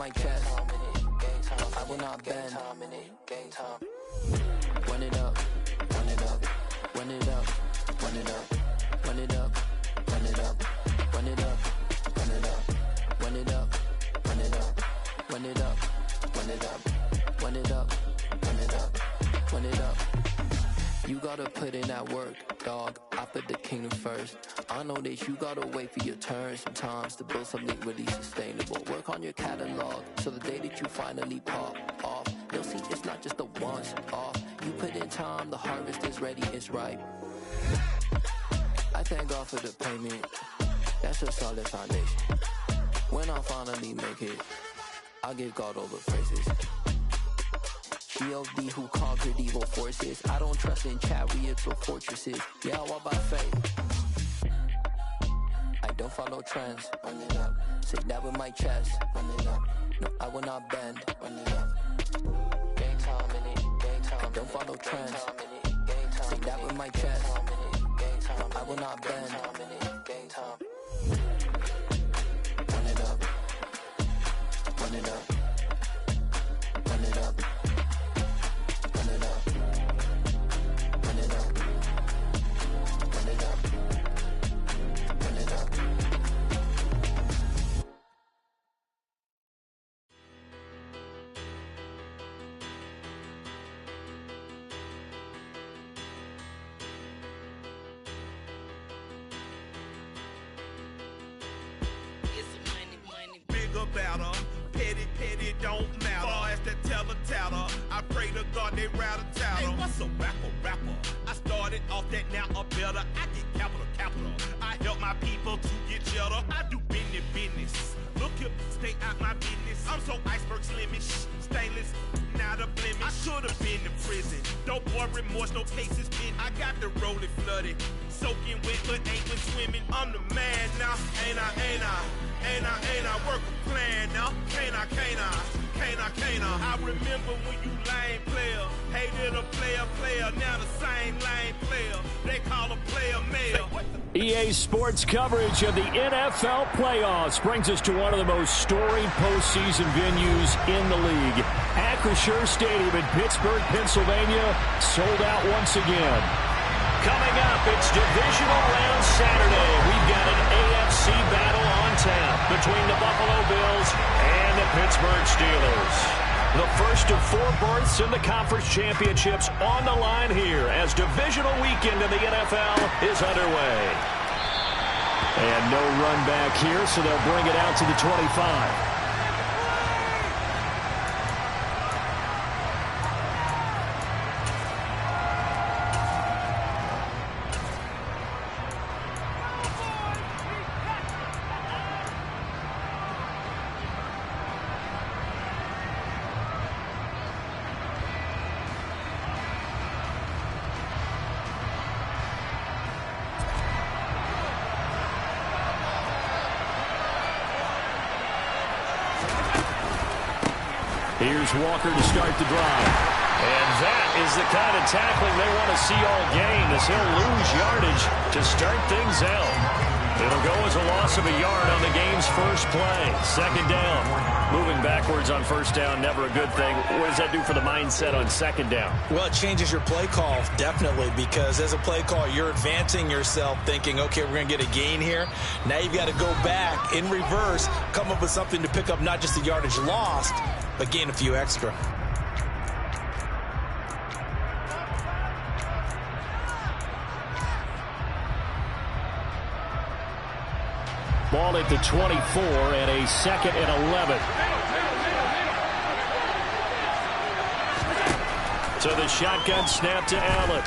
my chest. I will not bend. Run it up, run it up, run it up, run it up, run it up, run it up, run it up, run it up, run it up, run it up, run it up, run it up, run it up, run it up, run it up. You gotta put in that work, dog. I put the kingdom first. I know that you gotta wait for your turn sometimes to build something really sustainable. Work on your catalog, so the day that you finally pop off, you'll see it's not just a once off. You put in time, the harvest is ready, it's ripe. I thank God for the payment. That's a solid foundation. When I finally make it, I'll give God all the praises. G.O.D. who conquered evil forces. I don't trust in chariots or fortresses. Yeah, I walk by faith. I don't follow trends. Run it up. Say that with my chest. Run it up. No, I will not bend. Run it up. Game time in it. Game time. I don't follow trends. Say that with my chest. No, I will not bend. Game time. Run it up. Run it up. Run it up. Run it up. Run it up. Run it up. Run it up. Better. Petty don't matter. Far as the teller, I pray to God they rattle tattle. Hey, what's a rapper? I started off that, now I'm better. I get capital. I help my people to get cheddar. I do business. Look here, stay out my business. I'm so iceberg slimish, stainless, not a blemish. I should have been to prison. No boy remorse, no cases pinned. I got the rolling flooded, soaking wet, but ain't been swimming. I'm the man now, ain't I? Work a plan now, can't I? I remember when you lame player, hated a player, now the same lame player. They call a player mayor. EA Sports coverage of the NFL playoffs brings us to one of the most storied postseason venues in the league. Acrisure Stadium in Pittsburgh, Pennsylvania, sold out once again. Coming up, it's divisional round Saturday. We've got an AFC battle on tap between the Buffalo Bills and the Pittsburgh Steelers. The first of 4 berths in the conference championships on the line here as divisional weekend in the NFL is underway. And no run back here, so they'll bring it out to the 25. Here's Walker to start the drive. And that is the kind of tackling they want to see all game, as he'll lose yardage to start things out. It'll go as a loss of a yard on the game's first play. Second down. Moving backwards on first down, never a good thing. What does that do for the mindset on second down? Well, it changes your play call, definitely, because as a play call, you're advancing yourself thinking, okay, we're going to get a gain here. Now you've got to go back in reverse, come up with something to pick up not just the yardage lost, but gain a few extra. Ball at the 24 and a 2nd and 11. So the shotgun snap to Allen.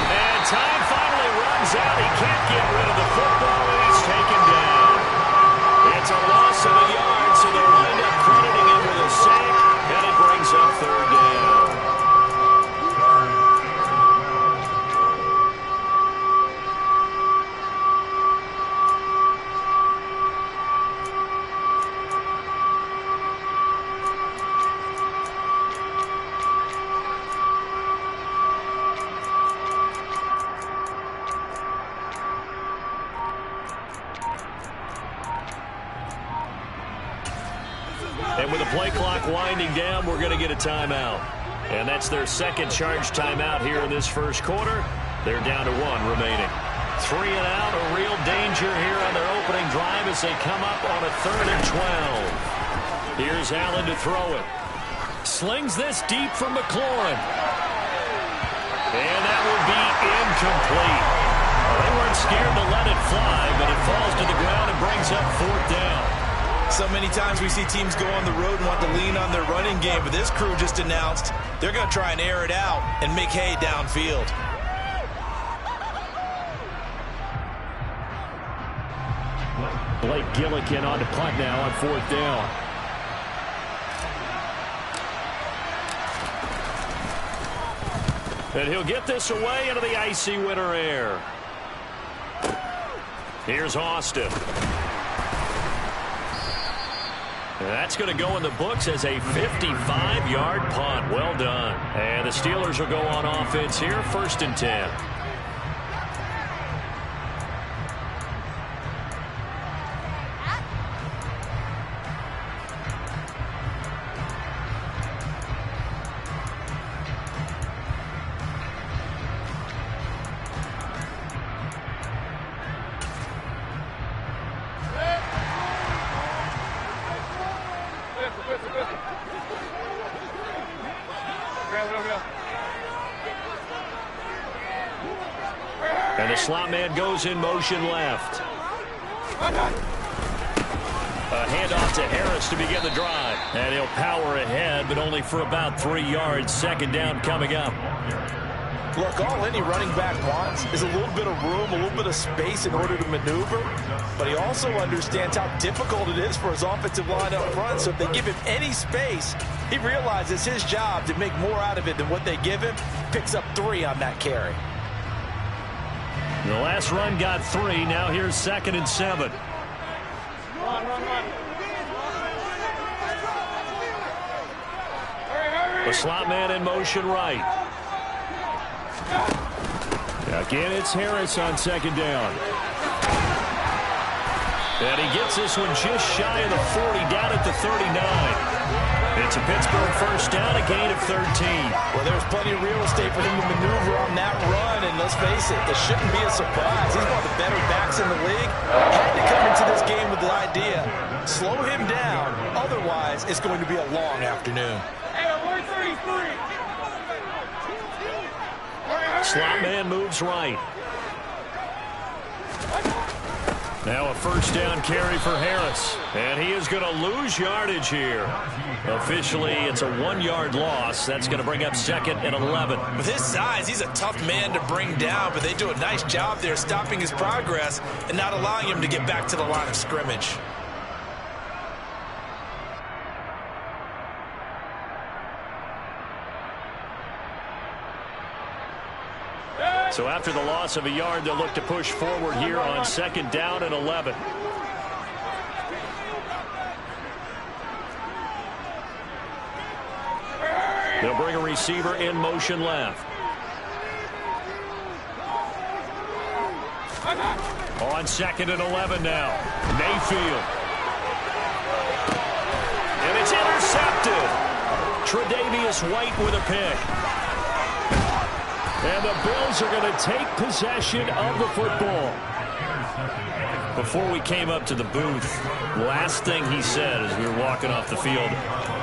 And time finally runs out. He can't get rid of the football, and he's taken down. It's a loss of a yard, so they wind up crediting him with a sack, and it brings up third down. And with the play clock winding down, we're going to get a timeout. And that's their second charge timeout here in this first quarter. They're down to 1 remaining. 3 and out, a real danger here on their opening drive as they come up on a 3rd and 12. Here's Allen to throw it. Slings this deep from McLaurin. And that will be incomplete. They weren't scared to let it fly, but it falls to the ground and brings up 4th down. So many times we see teams go on the road and want to lean on their running game, but this crew just announced they're going to try and air it out and make hay downfield. Blake Gillikin on to punt now on 4th down. And he'll get this away into the icy winter air. Here's Austin. And that's going to go in the books as a 55-yard punt. Well done. And the Steelers will go on offense here, 1st and 10. And the slot man goes in motion left. A handoff to Harris to begin the drive. And he'll power ahead, but only for about 3 yards. 2nd down coming up. Look, all any running back wants is a little bit of room, a little bit of space in order to maneuver. But he also understands how difficult it is for his offensive line up front. So if they give him any space, he realizes his job to make more out of it than what they give him. Picks up 3 on that carry. The last run got 3. Now here's 2nd and 7. The slot man in motion right. Again, it's Harris on 2nd down. And he gets this one just shy of the 40, down at the 39. It's a Pittsburgh 1st down, a gain of 13. Well, there's plenty of real estate for him to maneuver on that run, and let's face it, it shouldn't be a surprise. He's one of the better backs in the league. Had to come into this game with the idea, slow him down, otherwise it's going to be a long afternoon. Slot man moves right. Now a 1st down carry for Harris. And he is going to lose yardage here. Officially, it's a 1-yard loss. That's going to bring up 2nd and 11. With his size, he's a tough man to bring down, but they do a nice job there stopping his progress and not allowing him to get back to the line of scrimmage. So after the loss of a yard, they'll look to push forward here on 2nd down and 11. They'll bring a receiver in motion left. On 2nd and 11 now. Mayfield. And it's intercepted. Tre'Davious White with a pick. And the Bills are going to take possession of the football. Before we came up to the booth, last thing he said as we were walking off the field,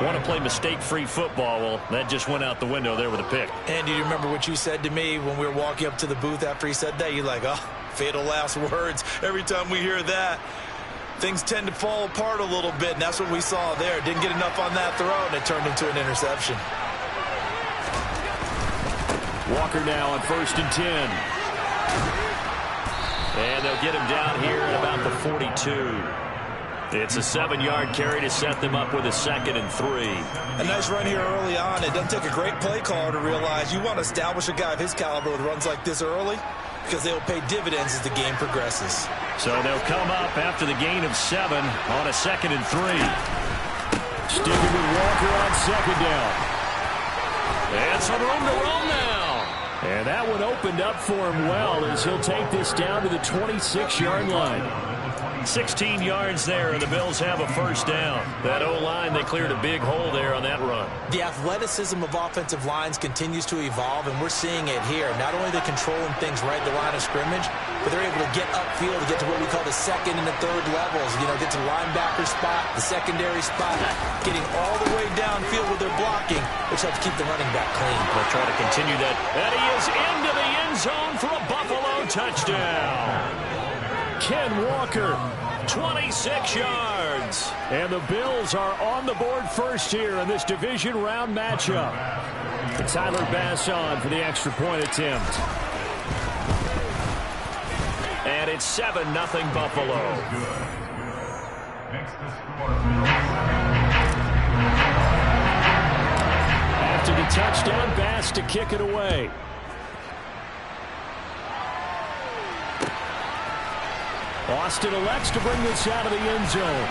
want to play mistake-free football. Well, that just went out the window there with a pick. And do you remember what you said to me when we were walking up to the booth after he said that? You're like, oh, fatal last words. Every time we hear that, things tend to fall apart a little bit, and that's what we saw there. Didn't get enough on that throw, and it turned into an interception. Walker now on 1st and 10. And they'll get him down here at about the 42. It's a 7-yard carry to set them up with a 2nd and 3. A nice run here early on. It doesn't take a great play caller to realize you want to establish a guy of his caliber with runs like this early because they'll pay dividends as the game progresses. So they'll come up after the gain of 7 on a 2nd and 3. Sticking with Walker on 2nd down. And some room to roam now. And that one opened up for him well as he'll take this down to the 26-yard line. 16 yards there, and the Bills have a first down. That O-line, they cleared a big hole there on that run. The athleticism of offensive lines continues to evolve, and we're seeing it here. Not only are they controlling things right at the line of scrimmage, but they're able to get upfield to get to what we call the second and the third levels. You know, get to the linebacker spot, the secondary spot, getting all the way downfield with their blocking, which helps keep the running back clean. They'll try to continue that. And he is into the end zone for a Buffalo touchdown. Ken Walker, 26 yards. And the Bills are on the board first here in this division round matchup. Tyler Bass on for the extra point attempt. And it's 7-0 Buffalo. After the touchdown, Bass to kick it away. Austin elects to bring this out of the end zone.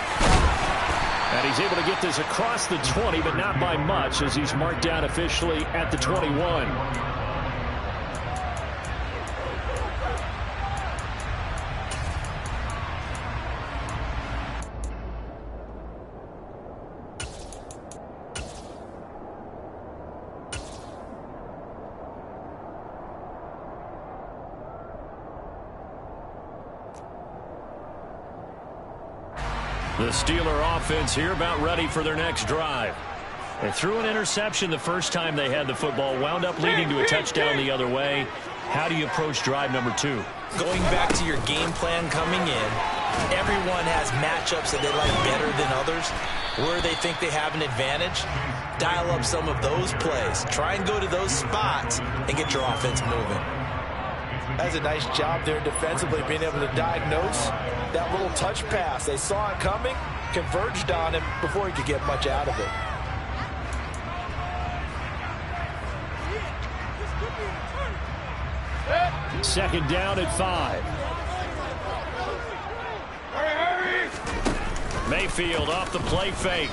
And he's able to get this across the 20, but not by much as he's marked down officially at the 21. The Steeler offense here about ready for their next drive. They threw an interception the first time they had the football, wound up leading to a touchdown the other way. How do you approach drive number 2? Going back to your game plan coming in, everyone has matchups that they like better than others. Where they think they have an advantage, dial up some of those plays. Try and go to those spots and get your offense moving. That's a nice job there defensively, being able to diagnose that little touch pass. They saw it coming, converged on him before he could get much out of it. Second down at 5. Mayfield off the play fake.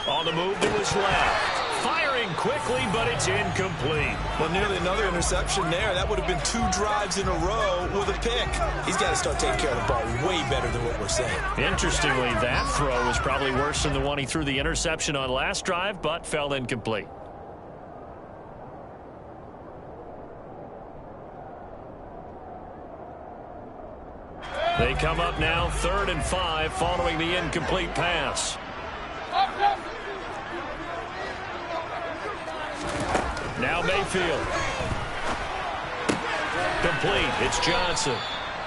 On the move to his left. Firing quickly, but it's incomplete. Well, nearly another interception there. That would have been 2 drives in a row with a pick. He's got to start taking care of the ball way better than what we're saying. Interestingly, that throw was probably worse than the one he threw the interception on last drive, but fell incomplete. They come up now 3rd and 5 following the incomplete pass. Now Mayfield. Complete. It's Johnson.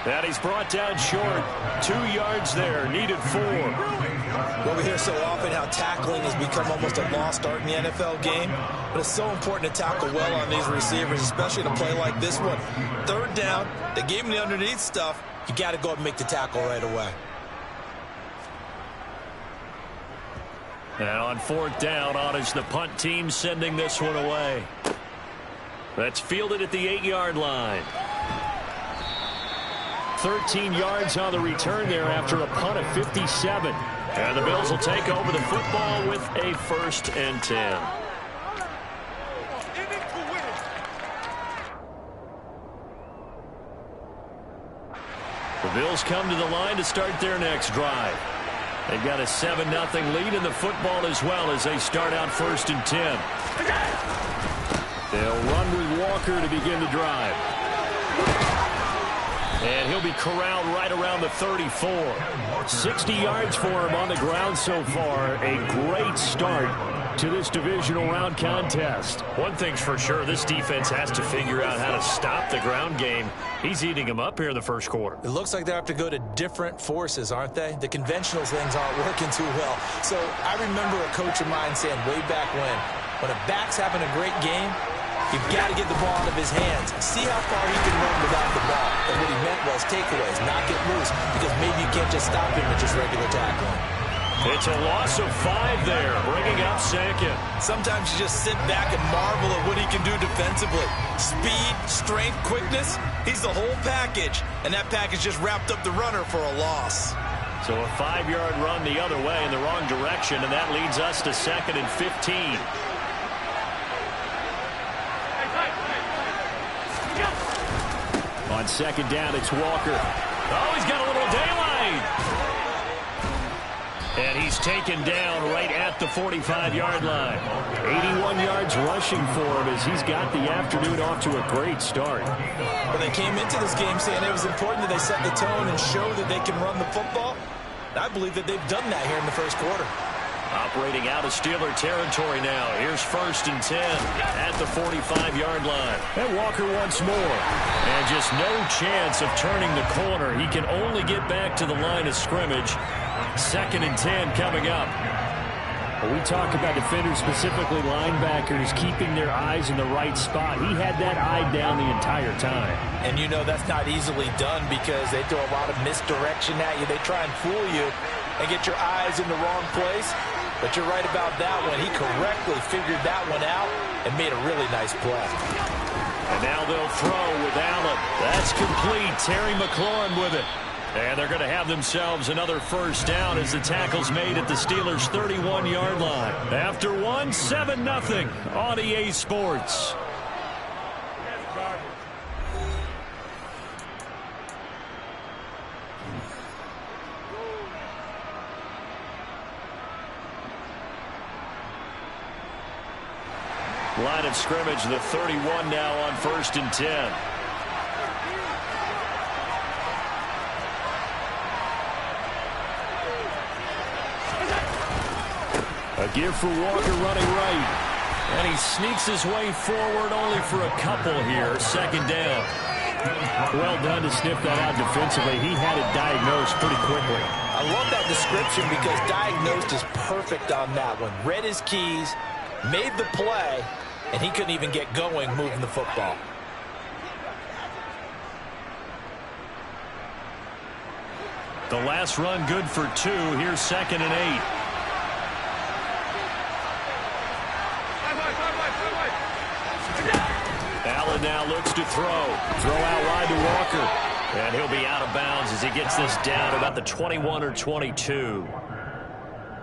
And he's brought down short. 2 yards there. Needed 4. Well, we hear so often how tackling has become almost a lost art in the NFL game. But it's so important to tackle well on these receivers, especially in a play like this one. 3rd down. They gave him the underneath stuff. You got to go up and make the tackle right away. And on 4th down, on is the punt team sending this one away. That's fielded at the 8-yard line. 13 yards on the return there after a punt of 57. And the Bills will take over the football with a 1st and 10. The Bills come to the line to start their next drive. They've got a 7-0 lead in the football as well as they start out 1st and 10. They'll run with Walker to begin the drive. And he'll be corralled right around the 34. 60 yards for him on the ground so far. A great start to this divisional round contest. One thing's for sure, this defense has to figure out how to stop the ground game. He's eating them up here in the first quarter. It looks like they have to go to different forces, aren't they? The conventional things aren't working too well. So I remember a coach of mine saying way back when a back's having a great game, you've got to get the ball out of his hands. See how far he can run without the ball. And what he meant was takeaways, knock it loose, because maybe you can't just stop him with just regular tackling. It's a loss of 5 there, bringing up 2nd. Sometimes you just sit back and marvel at what he can do defensively. Speed, strength, quickness, he's the whole package. And that package just wrapped up the runner for a loss. So a 5-yard run the other way in the wrong direction, and that leads us to 2nd and 15. On second down, it's Walker. Oh, he's got a little daylight. And he's taken down right at the 45-yard line. 81 yards rushing for him as he's got the afternoon off to a great start. Well, they came into this game saying it was important that they set the tone and show that they can run the football. I believe that they've done that here in the first quarter. Operating out of Steeler territory now. Here's 1st and 10 at the 45-yard line. And Walker once more. And just no chance of turning the corner. He can only get back to the line of scrimmage. 2nd and 10 coming up. When we talk about defenders, specifically linebackers, keeping their eyes in the right spot. He had that eye down the entire time. And you know that's not easily done because they throw a lot of misdirection at you. They try and fool you and get your eyes in the wrong place. But you're right about that one. He correctly figured that one out and made a really nice play. And now they'll throw with Allen. That's complete. Terry McLaurin with it. And they're going to have themselves another first down as the tackle's made at the Steelers' 31-yard line. After one, 7-0 on EA Sports. Line of scrimmage, the 31 now on 1st and 10. A give for Walker running right. And he sneaks his way forward only for a couple here. 2nd down. Well done to sniff that out defensively. He had it diagnosed pretty quickly. I love that description because diagnosed is perfect on that one. Read his keys, made the play, and he couldn't even get going moving the football. The last run good for 2. Here's 2nd and 8. Allen now looks to throw. Throw out wide to Walker. And he'll be out of bounds as he gets this down about the 21 or 22.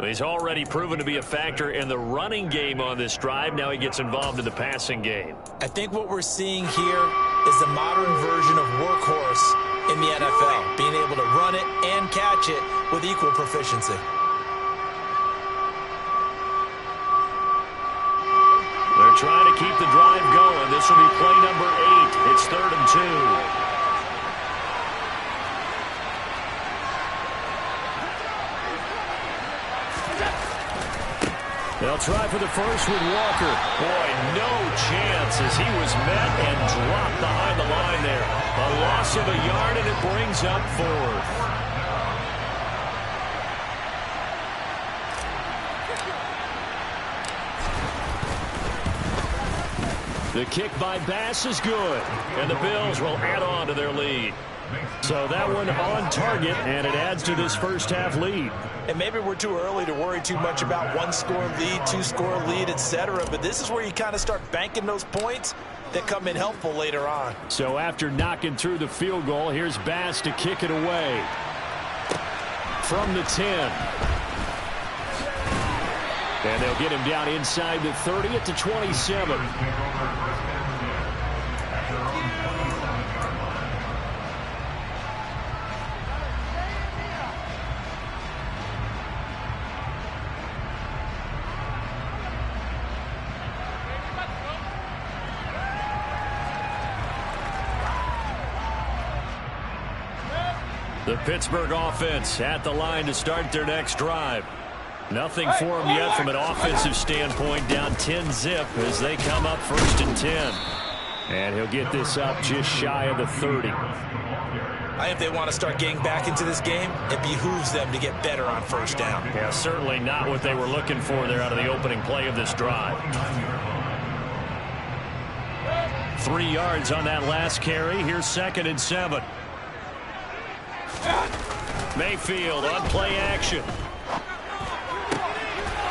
He's already proven to be a factor in the running game on this drive. Now he gets involved in the passing game. I think what we're seeing here is the modern version of workhorse in the NFL, being able to run it and catch it with equal proficiency. They're trying to keep the drive going. This will be play number 8. It's 3rd and 2. They'll try for the first with Walker. Boy, no chance as he was met and dropped behind the line there. A loss of a yard, and it brings up 4th. The kick by Bass is good. And the Bills will add on to their lead. So that one on target, and it adds to this first half lead. And maybe we're too early to worry too much about 1-score lead, 2-score lead, etc. But this is where you kind of start banking those points that come in helpful later on. So after knocking through the field goal, here's Bass to kick it away. From the 10. And they'll get him down inside the 30 at the 27. The Pittsburgh offense at the line to start their next drive. Nothing for them yet from an offensive standpoint. Down 10-zip as they come up 1st and 10. And he'll get this up just shy of the 30. I think if they want to start getting back into this game, it behooves them to get better on 1st down. Yeah, certainly not what they were looking for there out of the opening play of this drive. 3 yards on that last carry. Here's 2nd and 7. Mayfield on play action.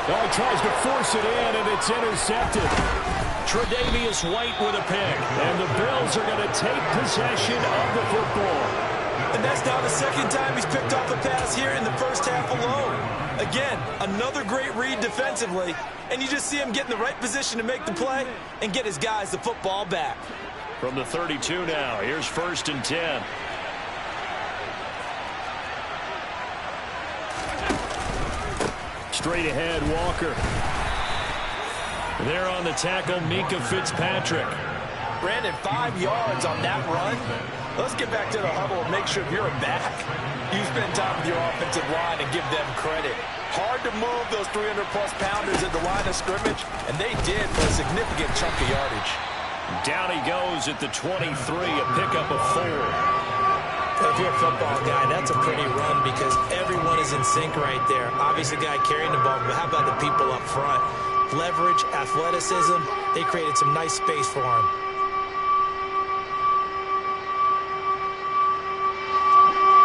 Oh, he tries to force it in, and it's intercepted. Tre'Davious White with a pick. And the Bills are going to take possession of the football. And that's now the 2nd time he's picked off a pass here in the first half alone. Again, another great read defensively, and you just see him get in the right position to make the play and get his guys the football back. From the 32 now, here's 1st and 10. Straight ahead, Walker. There on the tackle, Minkah Fitzpatrick. Brandon, 5 yards on that run. Let's get back to the huddle and make sure you're back. You spend time with your offensive line and give them credit. Hard to move those 300-plus pounders at the line of scrimmage, and they did for a significant chunk of yardage. Down he goes at the 23, a pickup of 4. If you're a football guy, that's a pretty run because everyone is in sync right there. Obviously, the guy carrying the ball, but how about the people up front? Leverage, athleticism, they created some nice space for him.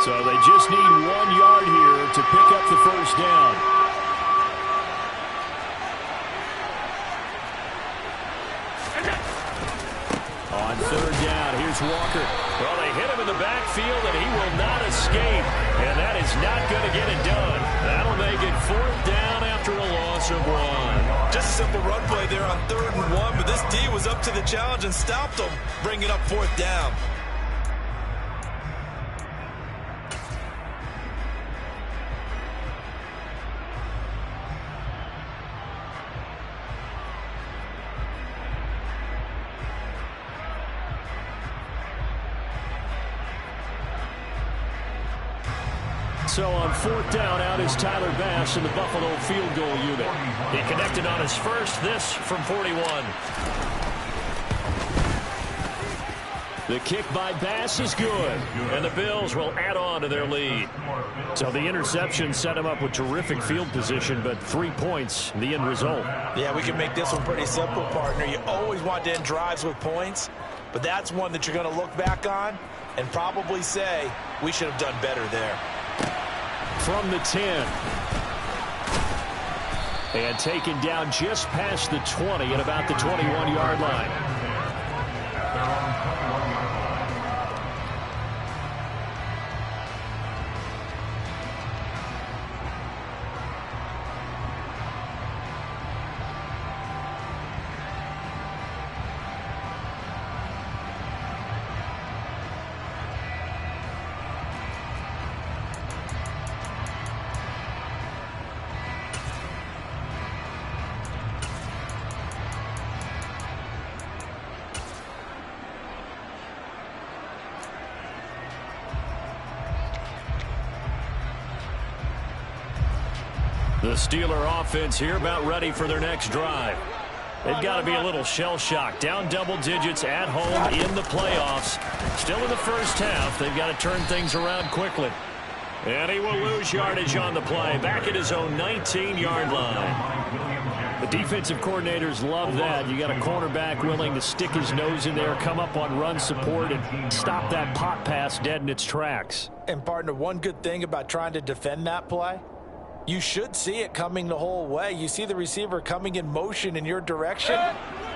So they just need 1 yard here to pick up the first down. On 3rd down, here's Walker. Well, they hit him in the backfield, and he will not escape. And that is not going to get it done. That'll make it 4th down after a loss of 1. Just a simple run play there on 3rd and 1, but this D was up to the challenge and stopped them, bringing up 4th down. So on 4th down, out is Tyler Bass in the Buffalo field goal unit. He connected on his first, this from 41. The kick by Bass is good. And the Bills will add on to their lead. So the interception set him up with terrific field position, but 3 points, the end result. Yeah, we can make this one pretty simple, partner. You always want to end drives with points, but that's one that you're going to look back on and probably say, we should have done better there. From the 10. And taken down just past the 20 at about the 21-yard line. The Steeler offense here about ready for their next drive. They've got to be a little shell-shocked. Down double digits at home in the playoffs. Still in the first half. They've got to turn things around quickly. And he will lose yardage on the play. Back at his own 19-yard line. The defensive coordinators love that. You got a cornerback willing to stick his nose in there, come up on run support, and stop that pop pass dead in its tracks. And, partner, one good thing about trying to defend that play, you should see it coming the whole way. You see the receiver coming in motion in your direction.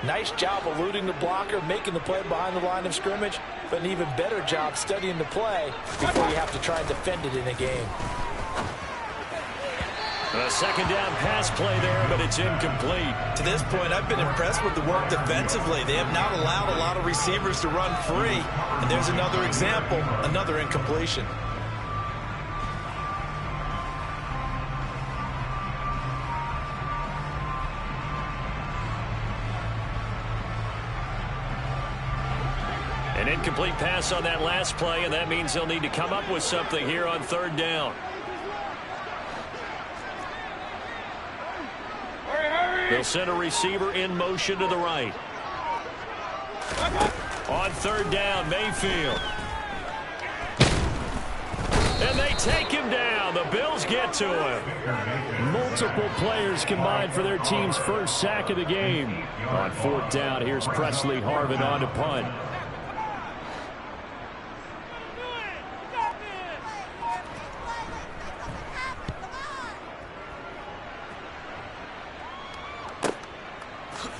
Nice job eluding the blocker, making the play behind the line of scrimmage, but an even better job studying the play before you have to try and defend it in a game. A second down pass play there, but it's incomplete. To this point, I've been impressed with the work defensively. They have not allowed a lot of receivers to run free. And there's another example, another incompletion. An incomplete pass on that last play, and that means they'll need to come up with something here on 3rd down. They'll send a receiver in motion to the right. On 3rd down, Mayfield. And they take him down. The Bills get to him. Multiple players combined for their team's first sack of the game. On 4th down, here's Presley Harvin on to punt.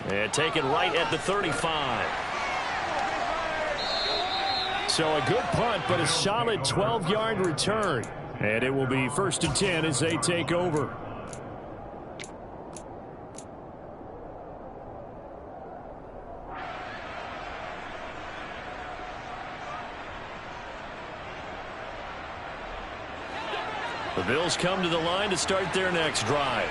And taken right at the 35. So a good punt, but a solid 12-yard return. And it will be 1st and 10 as they take over. The Bills come to the line to start their next drive.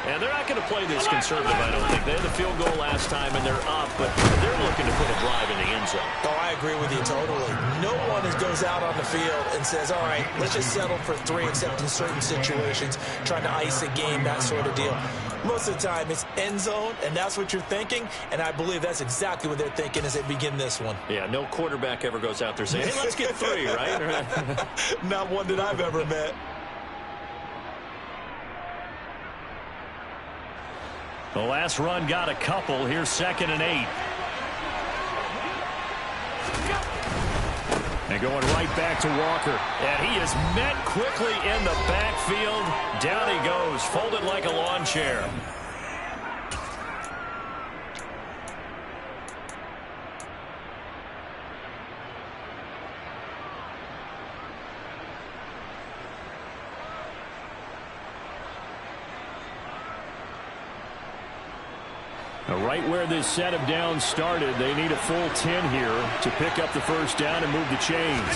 And they're not going to play this conservative, I don't think. They had the field goal last time, and they're up, but they're looking to put a drive in the end zone. Oh, I agree with you totally. No one goes out on the field and says, all right, let's just settle for 3, except in certain situations, trying to ice a game, that sort of deal. Most of the time, it's end zone, and that's what you're thinking, and I believe that's exactly what they're thinking as they begin this one. Yeah, no quarterback ever goes out there saying, hey, let's get 3, right? Not one that I've ever met. The last run got a couple. Here's 2nd and 8. And going right back to Walker. And he is met quickly in the backfield. Down he goes, folded like a lawn chair. Right where this set of downs started, they need a full 10 here to pick up the first down and move the chains.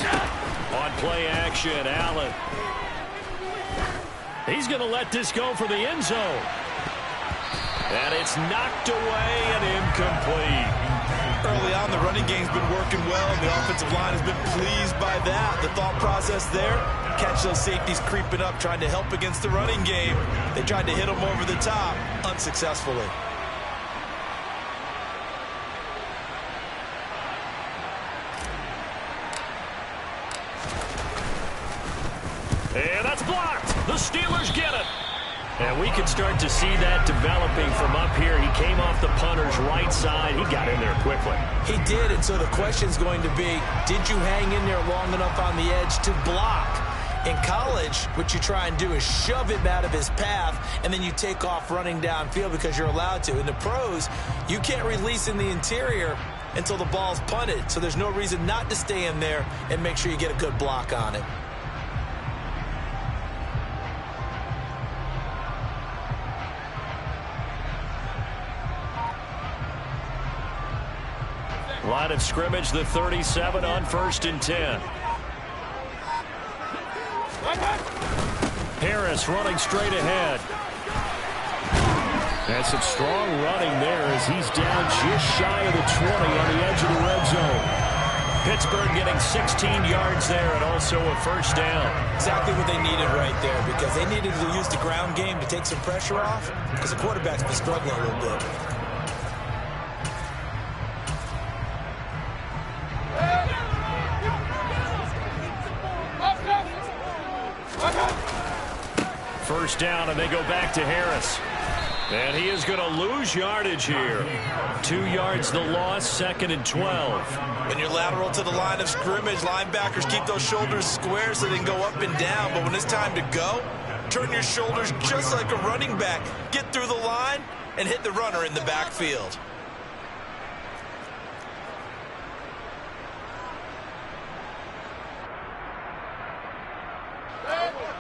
On play action, Allen. He's going to let this go for the end zone. And it's knocked away and incomplete. Early on, the running game's been working well, and the offensive line has been pleased by that. The thought process there, catch those safeties creeping up, trying to help against the running game. They tried to hit them over the top, unsuccessfully. And that's blocked. The Steelers get it. And we can start to see that developing from up here. He came off the punter's right side. He got in there quickly. He did, and so the question's going to be, did you hang in there long enough on the edge to block? In college, what you try and do is shove him out of his path, and then you take off running downfield because you're allowed to. In the pros, you can't release in the interior until the ball's punted, so there's no reason not to stay in there and make sure you get a good block on it. Line of scrimmage, the 37 on 1st and 10. Harris running straight ahead. And some strong running there as he's down just shy of the 20 on the edge of the red zone. Pittsburgh getting 16 yards there and also a first down. Exactly what they needed right there, because they needed to use the ground game to take some pressure off, because the quarterback's been struggling a little bit. First down, and they go back to Harris. And he is going to lose yardage here. 2 yards the loss, 2nd and 12. When you're lateral to the line of scrimmage, linebackers keep those shoulders square so they can go up and down. But when it's time to go, turn your shoulders just like a running back. Get through the line and hit the runner in the backfield.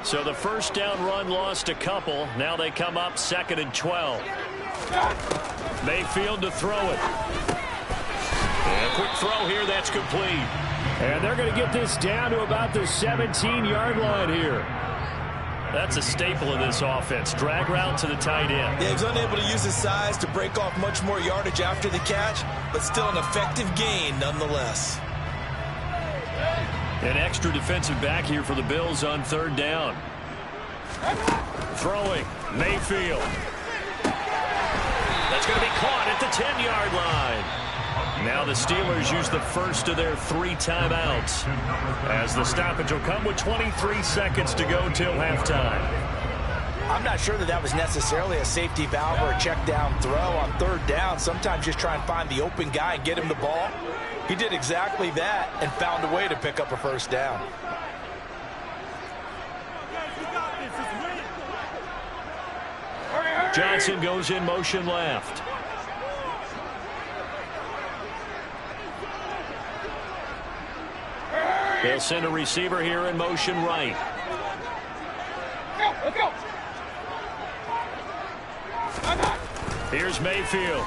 So the first down run lost a couple. Now they come up 2nd and 12. Mayfield to throw it. And a quick throw here, that's complete. And they're going to get this down to about the 17-yard line here. That's a staple of this offense. Drag route to the tight end. Yeah, he's unable to use his size to break off much more yardage after the catch, but still an effective gain nonetheless. An extra defensive back here for the Bills on 3rd down. Throwing, Mayfield. That's going to be caught at the 10-yard line. Now the Steelers use the first of their 3 timeouts, as the stoppage will come with 23 seconds to go till halftime. I'm not sure that was necessarily a safety valve or a check down throw on 3rd down. Sometimes just try and find the open guy and get him the ball. He did exactly that and found a way to pick up a first down. Johnson goes in motion left. They'll send a receiver here in motion right. Let's go. Here's Mayfield.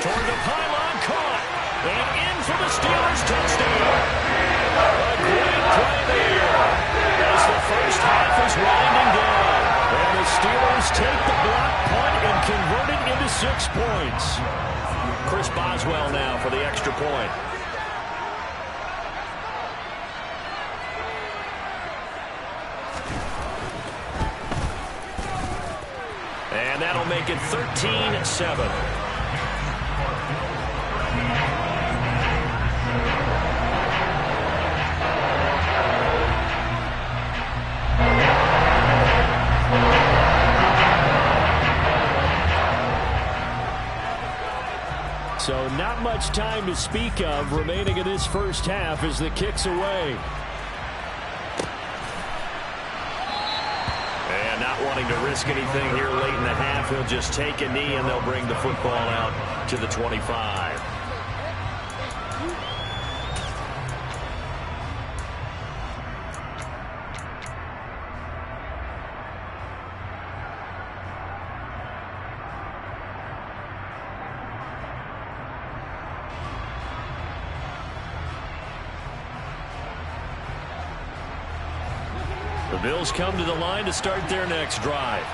Toward the pylon, caught. And in for the Steelers touchdown. A great play there as the first point. And that'll make it 13-7. So not much time to speak of remaining in this first half as the kick's away. And not wanting to risk anything here late in the half, he'll just take a knee and they'll bring the football out to the 25. The Bills come to the line to start their next drive.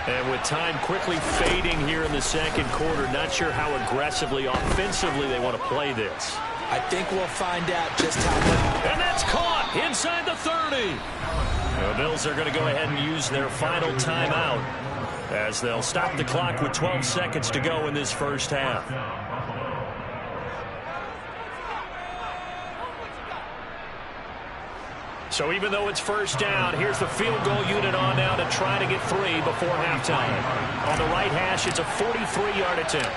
And with time quickly fading here in the second quarter, not sure how aggressively, offensively they want to play this. I think we'll find out just how much. And that's caught inside the 30. The Bills are going to go ahead and use their final timeout as they'll stop the clock with 12 seconds to go in this first half. So even though it's first down, here's the field goal unit on now to try to get 3 before halftime. On the right hash, it's a 43-yard attempt.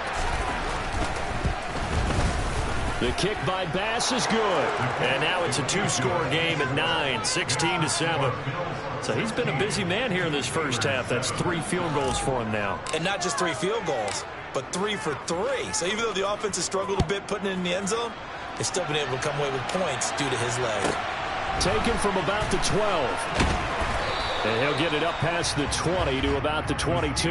The kick by Bass is good. And now it's a 2-score game at 9, 16-7. So he's been a busy man here in this first half. That's 3 field goals for him now. And not just 3 field goals, but 3 for 3. So even though the offense has struggled a bit putting it in the end zone, they've still been able to come away with points due to his leg. Taken from about the 12. And he'll get it up past the 20 to about the 22.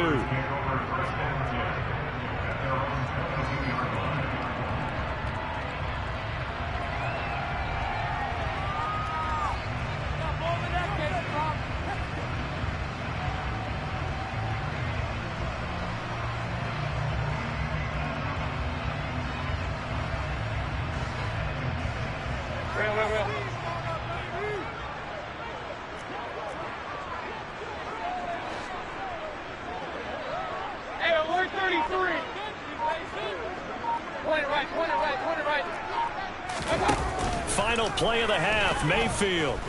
Final play of the half, Mayfield.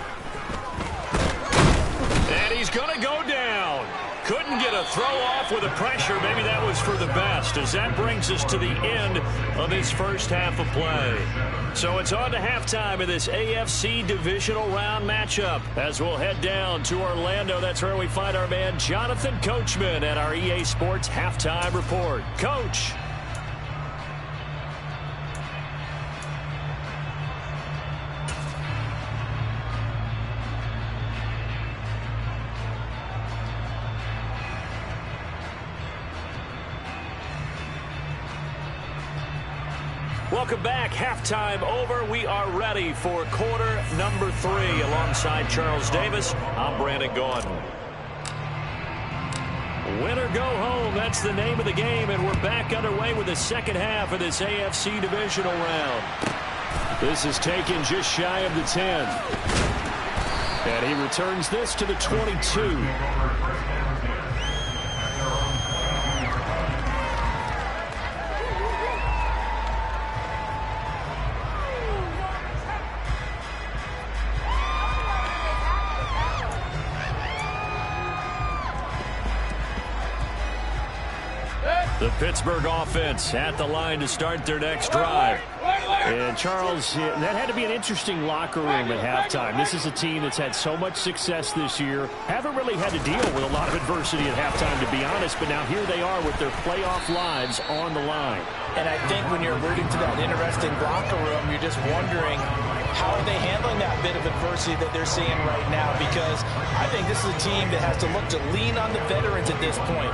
And he's going to go down. Couldn't get a throw off with the pressure. Maybe that was for the best, as that brings us to the end of this first half of play. So it's on to halftime of this AFC divisional round matchup as we'll head down to Orlando. That's where we find our man Jonathan Coachman at our EA Sports Halftime Report. Coach. Welcome back. Halftime over. We are ready for quarter number 3. Alongside Charles Davis, I'm Brandon Gaudin. Win or go home, that's the name of the game, and we're back underway with the second half of this AFC divisional round. This is taken just shy of the 10. And he returns this to the 22. The Pittsburgh offense at the line to start their next drive. And Charles, that had to be an interesting locker room at halftime. This is a team that's had so much success this year. Haven't really had to deal with a lot of adversity at halftime, to be honest. But now here they are with their playoff lives on the line. And I think when you're alluding to that interesting locker room, you're just wondering, how are they handling that bit of adversity that they're seeing right now? Because I think this is a team that has to look to lean on the veterans at this point.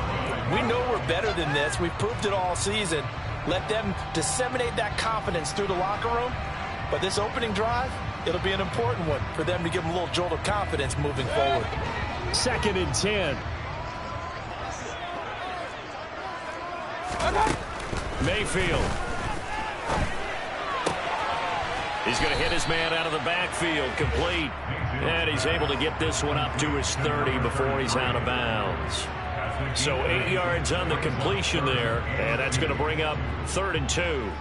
We know we're better than this. We've proved it all season. Let them disseminate that confidence through the locker room. But this opening drive, it'll be an important one for them to give them a little jolt of confidence moving forward. 2nd and 10. Mayfield. He's going to hit his man out of the backfield, complete. And he's able to get this one up to his 30 before he's out of bounds. So 8 yards on the completion there, and that's going to bring up 3rd and 2.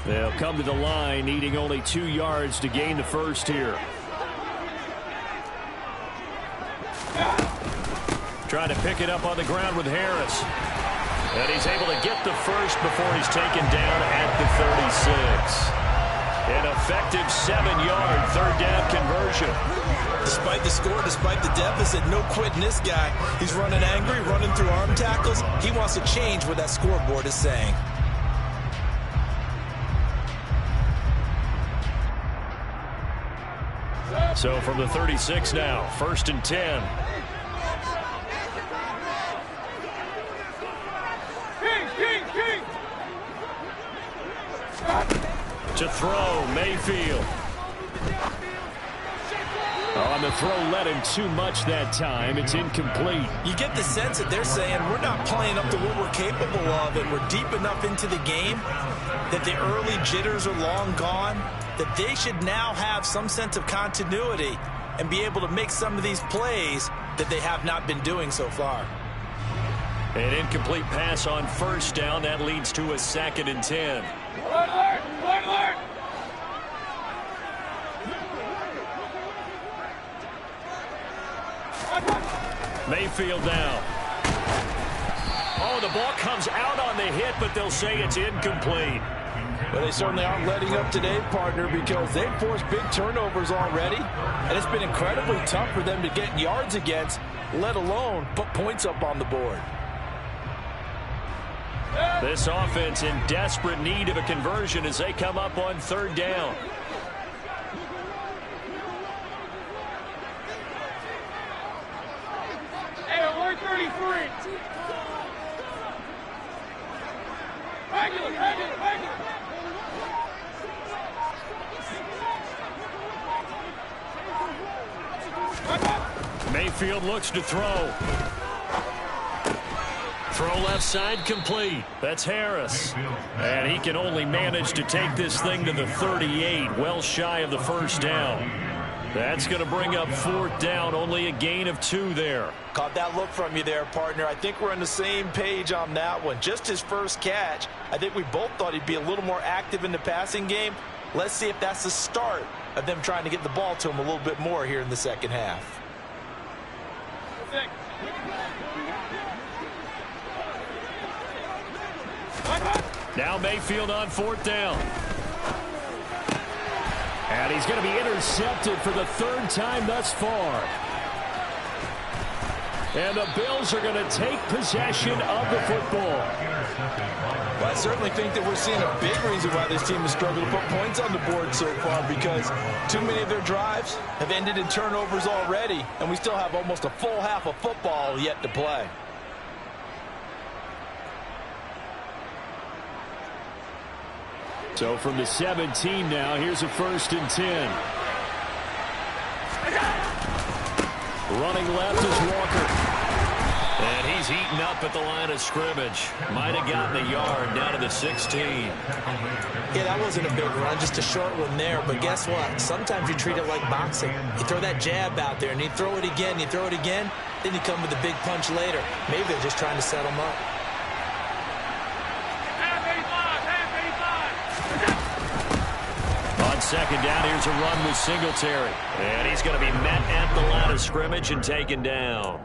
They'll come to the line, needing only 2 yards to gain the first here. Trying to pick it up on the ground with Harris. And he's able to get the first before he's taken down at the 36. An effective 7-yard 3rd down conversion. Despite the score, despite the deficit, no quitting this guy. He's running angry, running through arm tackles. He wants to change what that scoreboard is saying. So from the 36 now, 1st and 10. To throw, Mayfield. On the throw, led him too much that time. It's incomplete. You get the sense that they're saying we're not playing up to what we're capable of, and we're deep enough into the game that the early jitters are long gone, that they should now have some sense of continuity and be able to make some of these plays that they have not been doing so far. An incomplete pass on 1st down. That leads to a 2nd and 10. Mayfield now. Oh, the ball comes out on the hit, but they'll say it's incomplete. Well, they certainly aren't letting up today, partner, because they've forced big turnovers already, and it's been incredibly tough for them to get yards against, let alone put points up on the board. This offense in desperate need of a conversion as they come up on 3rd down. Hey, 33. Mayfield looks to throw. Throw left side, complete. That's Harris. And he can only manage to take this thing to the 38, well shy of the 1st down. That's going to bring up 4th down, only a gain of 2 there. Caught that look from you there, partner. I think we're on the same page on that one. Just his first catch. I think we both thought he'd be a little more active in the passing game. Let's see if that's the start of them trying to get the ball to him a little bit more here in the second half. Now Mayfield on 4th down. And he's going to be intercepted for the 3rd time thus far. And the Bills are going to take possession of the football. Well, I certainly think that we're seeing a big reason why this team has struggled to put points on the board so far, because too many of their drives have ended in turnovers already, and we still have almost a full half of football yet to play. So from the 17 now, here's a 1st and 10. Running left is Walker. And he's eaten up at the line of scrimmage. Might have gotten a yard down to the 16. Yeah, that wasn't a big run, just a short one there. But guess what? Sometimes you treat it like boxing. You throw that jab out there, and you throw it again, you throw it again, then you come with a big punch later. Maybe they're just trying to set them up. On 2nd down, here's a run with Singletary. And he's going to be met at the line of scrimmage and taken down.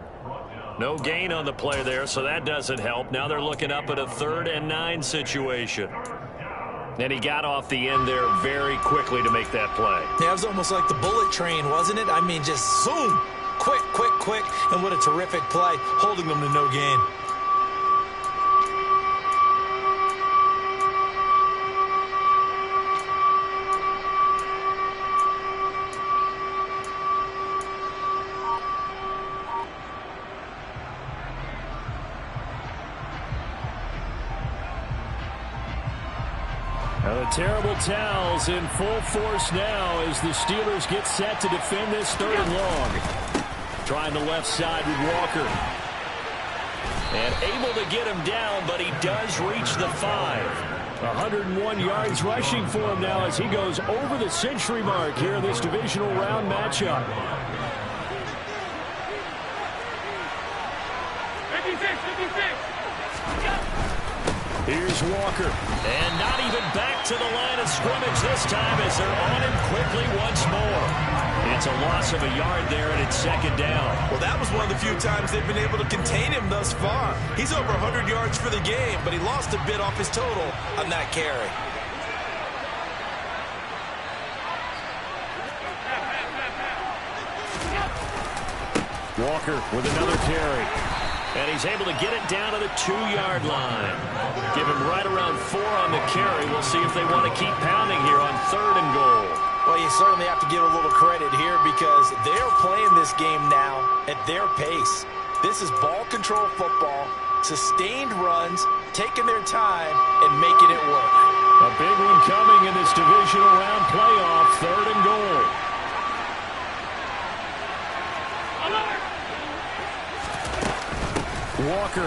No gain on the play there, so that doesn't help. Now they're looking up at a 3rd and 9 situation. And he got off the end there very quickly to make that play. Yeah, it was almost like the bullet train, wasn't it? I mean, just zoom. Quick, quick, quick. And what a terrific play, holding them to no gain. The terrible towels in full force now as the Steelers get set to defend this 3rd and long. Trying the left side with Walker. And able to get him down, but he does reach the 5. 101 yards rushing for him now as he goes over the century mark here in this divisional round matchup. 56. Here's Walker. And not even back to the line of scrimmage this time as they're on him quickly once more. It's a loss of a yard there, and it's second down. Well, that was one of the few times they've been able to contain him thus far. He's over 100 yards for the game, but he lost a bit off his total on that carry. Walker with another carry. And he's able to get it down to the 2-yard line. Give him right around 4 on the carry. We'll see if they want to keep pounding here on 3rd and goal. Well, you certainly have to give a little credit here because they're playing this game now at their pace. This is ball control football, sustained runs, taking their time, and making it work. A big one coming in this divisional round playoff, 3rd and goal. Walker.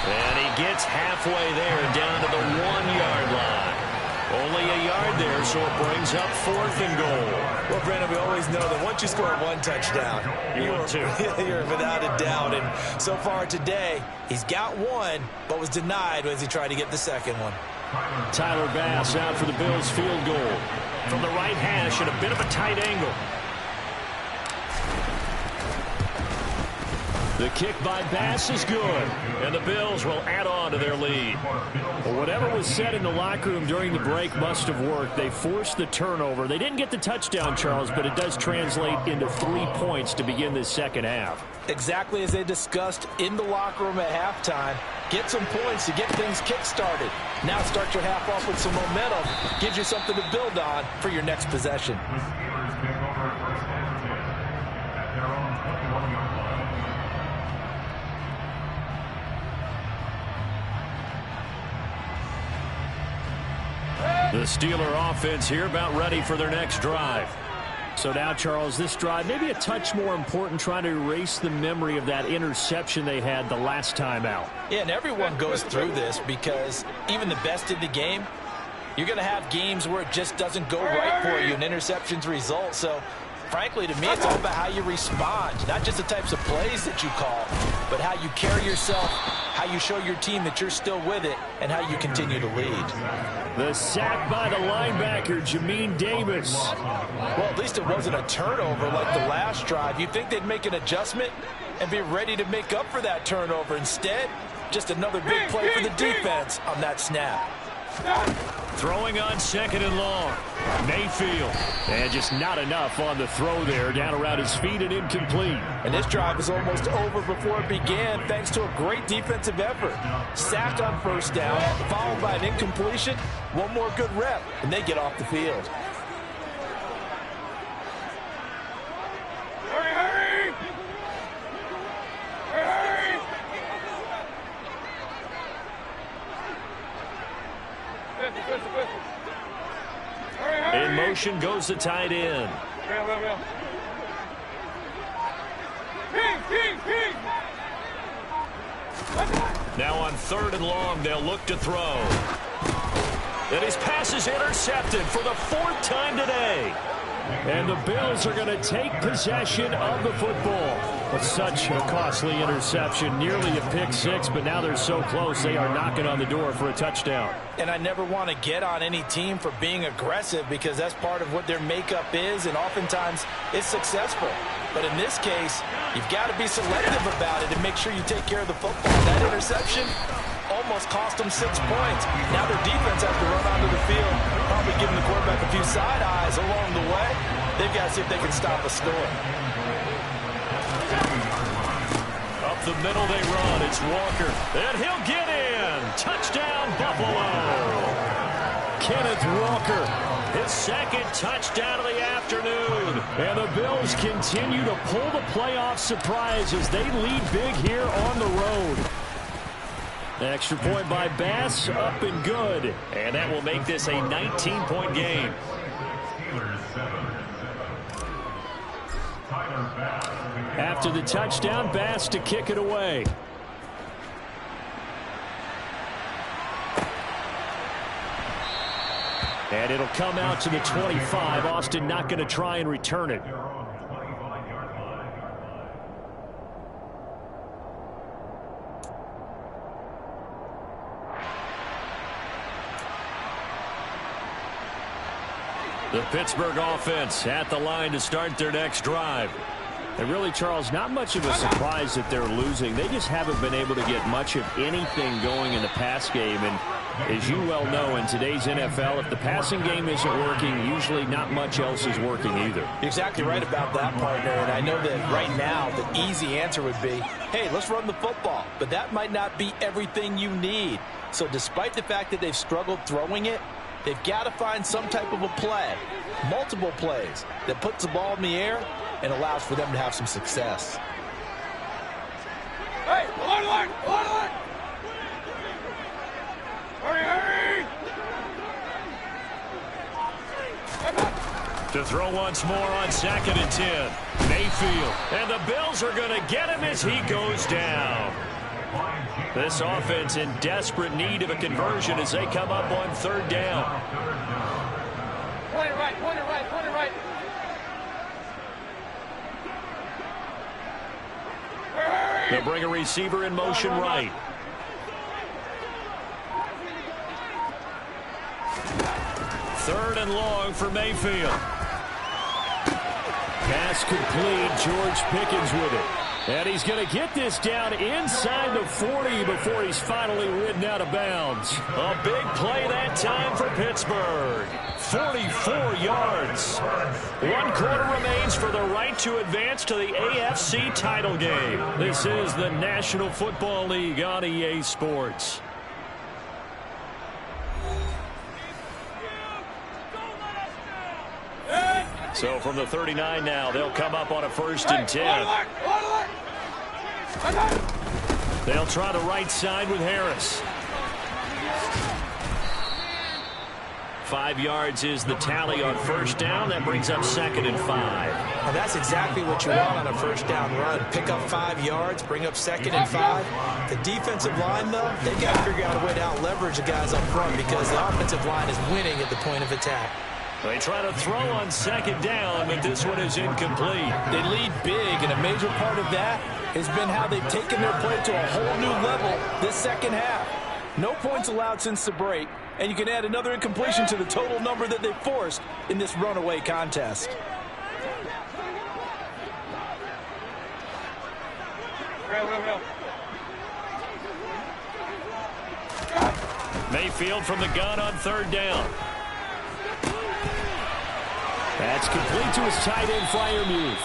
And he gets halfway there down to the 1-yard line. Only a yard there, so it brings up 4th and goal. Well, Brandon, we always know that once you score 1 touchdown, you're without a doubt. And so far today, he's got 1, but was denied as he tried to get the second one. Tyler Bass out for the Bills field goal. From the right hash at a bit of a tight angle. The kick by Bass is good, and the Bills will add on to their lead. Well, whatever was said in the locker room during the break must have worked. They forced the turnover. They didn't get the touchdown, Charles, but it does translate into 3 points to begin this second half. Exactly as they discussed in the locker room at halftime. Get some points to get things kick-started. Now start your half off with some momentum. Gives you something to build on for your next possession. The Steeler offense here about ready for their next drive. So now, Charles, this drive maybe a touch more important, trying to erase the memory of that interception they had the last time out. Yeah, and everyone goes through this because even the best in the game, you're going to have games where it just doesn't go right for you and interceptions result. So, frankly, to me, it's all about how you respond, not just the types of plays that you call, but how you carry yourself, how you show your team that you're still with it, and how you continue to lead. The sack by the linebacker, Jamin Davis. Well, at least it wasn't a turnover like the last drive. You'd think they'd make an adjustment and be ready to make up for that turnover. Instead, just another big play for the defense on that snap. Throwing on 2nd and long. Mayfield. And just not enough on the throw there. Down around his feet and incomplete. And this drive was almost over before it began thanks to a great defensive effort. Sacked on 1st down, followed by an incompletion. One more good rep, and they get off the field. Hurry! In motion goes the tight end. Now on 3rd and long, they'll look to throw. And his pass is intercepted for the 4th time today. And the Bills are going to take possession of the football. But such a costly interception, nearly a pick 6, but now they're so close they are knocking on the door for a touchdown. And I never want to get on any team for being aggressive because that's part of what their makeup is, and oftentimes it's successful. But in this case, you've got to be selective about it and make sure you take care of the football. That interception almost cost them 6 points. Now their defense has to run onto the field, probably giving the quarterback a few side eyes along the way. They've got to see if they can stop a score. Up the middle they run. It's Walker. And he'll get in. Touchdown, Buffalo. Kenneth Walker, his 2nd touchdown of the afternoon. And the Bills continue to pull the playoff surprise as they lead big here on the road. The extra point by Bass, up and good. And that will make this a 19-point game. After the touchdown, Bass to kick it away. And it'll come out to the 25. Austin not going to try and return it. The Pittsburgh offense at the line to start their next drive. And really, Charles, not much of a surprise that they're losing. They just haven't been able to get much of anything going in the pass game. And as you well know, in today's NFL, if the passing game isn't working, usually not much else is working either. You're exactly right about that, partner. And I know that right now the easy answer would be, hey, let's run the football. But that might not be everything you need. So despite the fact that they've struggled throwing it, they've got to find some type of a play, multiple plays, that puts the ball in the air and allows for them to have some success. Hey, line. Hurry. To throw once more on 2nd and 10. Mayfield. And the Bills are going to get him as he goes down. This offense in desperate need of a conversion as they come up on 3rd down. Point it right. They'll bring a receiver in motion right. Third and long for Mayfield. Pass complete. George Pickens with it. And he's going to get this down inside the 40 before he's finally ridden out of bounds. A big play that time for Pittsburgh. 44 yards. 1 quarter remains for the right to advance to the AFC title game. This is the National Football League on EA Sports. So from the 39 now, they'll come up on a 1st and 10. They'll try the right side with Harris. 5 yards is the tally on 1st down. That brings up 2nd and 5. And that's exactly what you want on a 1st down run. Pick up 5 yards, bring up 2nd and 5. The defensive line, though, they've got to figure out a way to out-leverage the guys up front because the offensive line is winning at the point of attack. They try to throw on 2nd down, but this one is incomplete. They lead big, and a major part of that has been how they've taken their play to a whole new level this 2nd half. No points allowed since the break, and you can add another incompletion to the total number that they forced in this runaway contest. Mayfield from the gun on 3rd down. That's complete to his tight end Freiermuth.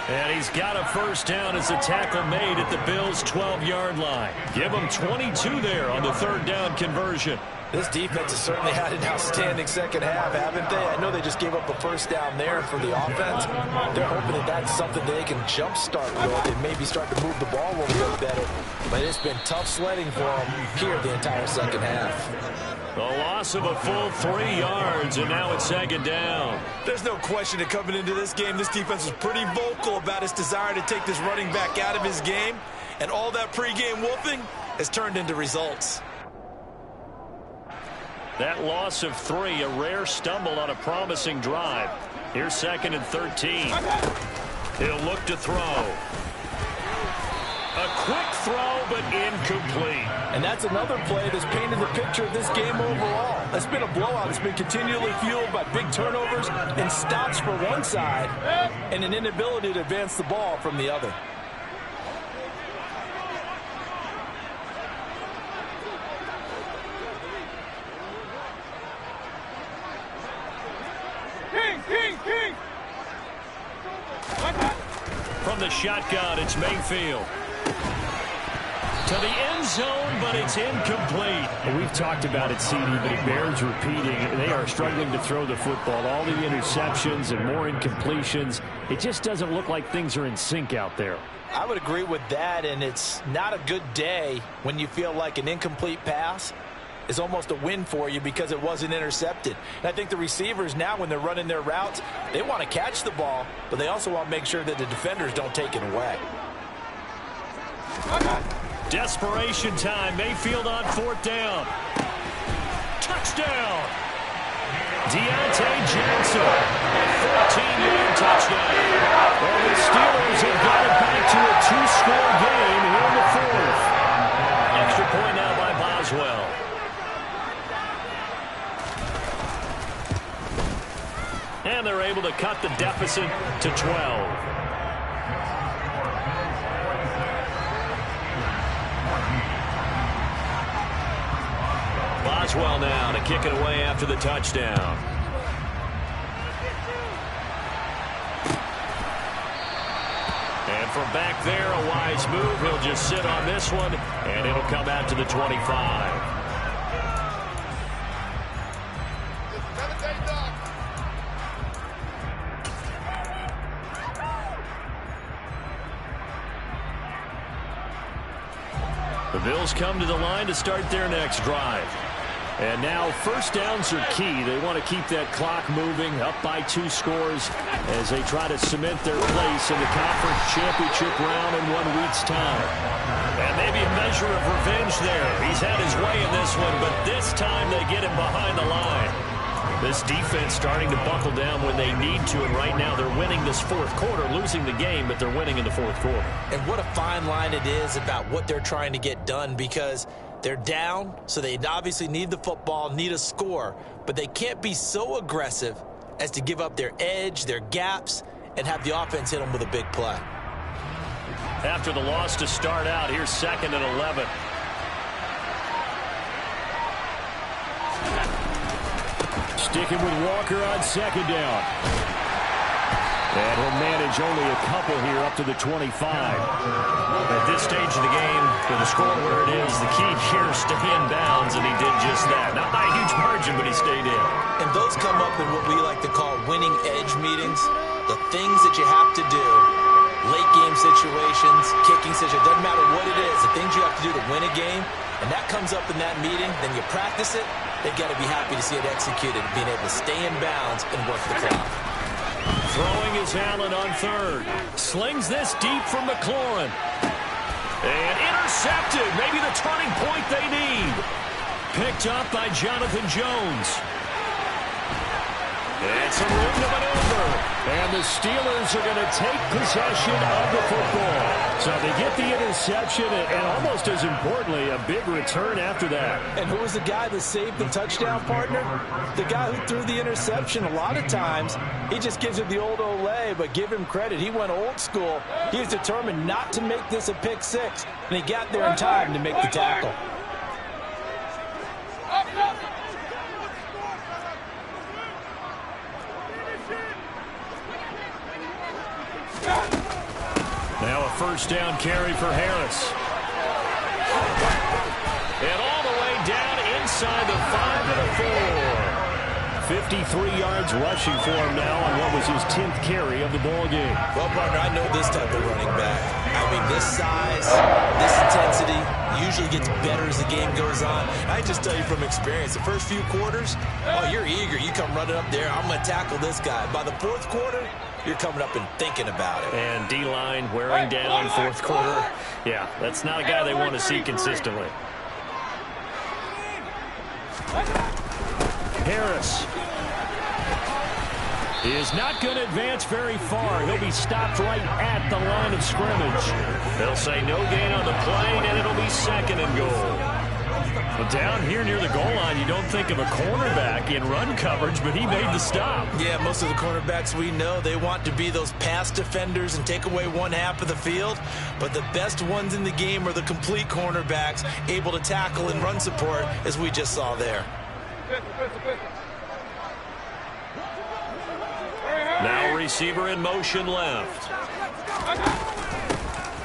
And he's got a 1st down as the tackle made at the Bills' 12-yard line. Give them 22 there on the 3rd down conversion. This defense has certainly had an outstanding 2nd half, haven't they? I know they just gave up a 1st down there for the offense. They're hoping that that's something they can jumpstart with and maybe start to move the ball a little bit better. But it's been tough sledding for them here the entire 2nd half. The loss of a full 3 yards, and now it's 2nd down. There's no question that coming into this game, this defense was pretty vocal about its desire to take this running back out of his game, and all that pregame wolfing has turned into results. That loss of 3, a rare stumble on a promising drive. Here's 2nd and 13. He'll look to throw. A quick throw, but incomplete. And that's another play that's painted the picture of this game overall. It's been a blowout. It's been continually fueled by big turnovers and stops for one side and an inability to advance the ball from the other. King. From the shotgun, it's Mayfield. To the end zone, but it's incomplete. And we've talked about it, CD, but it bears repeating. They are struggling to throw the football. All the interceptions and more incompletions. It just doesn't look like things are in sync out there. I would agree with that, and it's not a good day when you feel like an incomplete pass is almost a win for you because it wasn't intercepted. And I think the receivers now, when they're running their routes, they want to catch the ball, but they also want to make sure that the defenders don't take it away. Desperation time. Mayfield on 4th down. Touchdown. Deontay Johnson. 14-yard touchdown. Well, the Steelers have got it back to a 2-score game here in the 4th. Extra point now by Boswell. And they're able to cut the deficit to 12. Boswell now to kick it away after the touchdown. And from back there, a wise move. He'll just sit on this one, and it'll come out to the 25. The Bills come to the line to start their next drive. And now 1st downs are key. They want to keep that clock moving, up by 2 scores as they try to cement their place in the conference championship round in 1 week's time. And maybe a measure of revenge there. He's had his way in this one, but this time they get him behind the line. This defense starting to buckle down when they need to, and right now they're winning this 4th quarter, losing the game, but they're winning in the 4th quarter. And what a fine line it is about what they're trying to get done, because they're down, so they obviously need the football, need a score, but they can't be so aggressive as to give up their edge, their gaps, and have the offense hit them with a big play. After the loss to start out, here's 2nd and 11. Sticking with Walker on 2nd down. And he'll manage only a couple here up to the 25. At this stage of the game, with the score where it is, the key here is stay in bounds, and he did just that. Not by a huge margin, but he stayed in. And those come up in what we like to call winning edge meetings. The things that you have to do, late game situations, kicking situations, doesn't matter what it is, the things you have to do to win a game, and that comes up in that meeting, then you practice it, they've got to be happy to see it executed, being able to stay in bounds and work the clock. Throwing is Allen on 3rd. Slings this deep from McLaurin. And intercepted. Maybe the turning point they need. Picked up by Jonathan Jones. And some room to maneuver. And the Steelers are going to take possession of the football. So they get the interception, and almost as importantly, a big return after that. And who was the guy that saved the touchdown, partner? The guy who threw the interception. A lot of times, he just gives it the old Olay, but give him credit. He went old school. He was determined not to make this a pick 6, and he got there in time to make the tackle. Now a 1st down carry for Harris. And all the way down inside the 5 to the 4. 53 yards rushing for him now on what was his 10th carry of the ball game. Well, partner, I know this type of running back. I mean, this size, this intensity usually gets better as the game goes on. I just tell you from experience, the first few quarters, oh, you're eager. You come running up there, I'm going to tackle this guy. By the 4th quarter, you're coming up and thinking about it. And D-line wearing down 4th quarter. Yeah, that's not a guy they want to see consistently. Harris is not going to advance very far. He'll be stopped right at the line of scrimmage. They'll say no gain on the play, and it'll be 2nd and goal. Well, down here near the goal line, you don't think of a cornerback in run coverage, but he made the stop. Yeah, most of the cornerbacks we know, they want to be those pass defenders and take away 1/2 of the field. But the best ones in the game are the complete cornerbacks, able to tackle and run support, as we just saw there. Now receiver in motion left.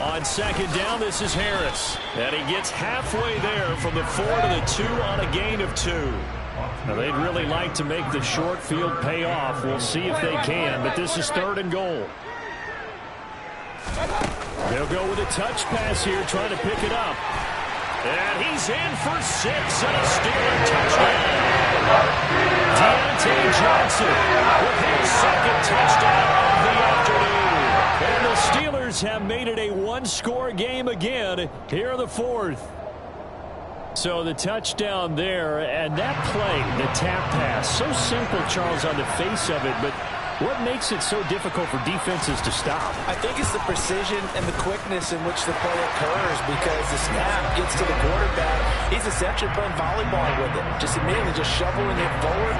On 2nd down, this is Harris. And he gets halfway there from the 4 to the 2 on a gain of 2. Now, they'd really like to make the short field pay off. We'll see if they can, but this is 3rd and goal. They'll go with a touch pass here, trying to pick it up. And he's in for 6 and a Steeler touchdown. Deontay Johnson with his second touchdown of the afternoon. And the Steelers have made it a one-score game again here in the fourth. So the touchdown there, and that play, the tap pass, so simple, Charles, on the face of it, but what makes it so difficult for defenses to stop? I think it's the precision and the quickness in which the play occurs, because the snap gets to the quarterback. He's essentially playing volleyball with it, just immediately just shoveling it forward.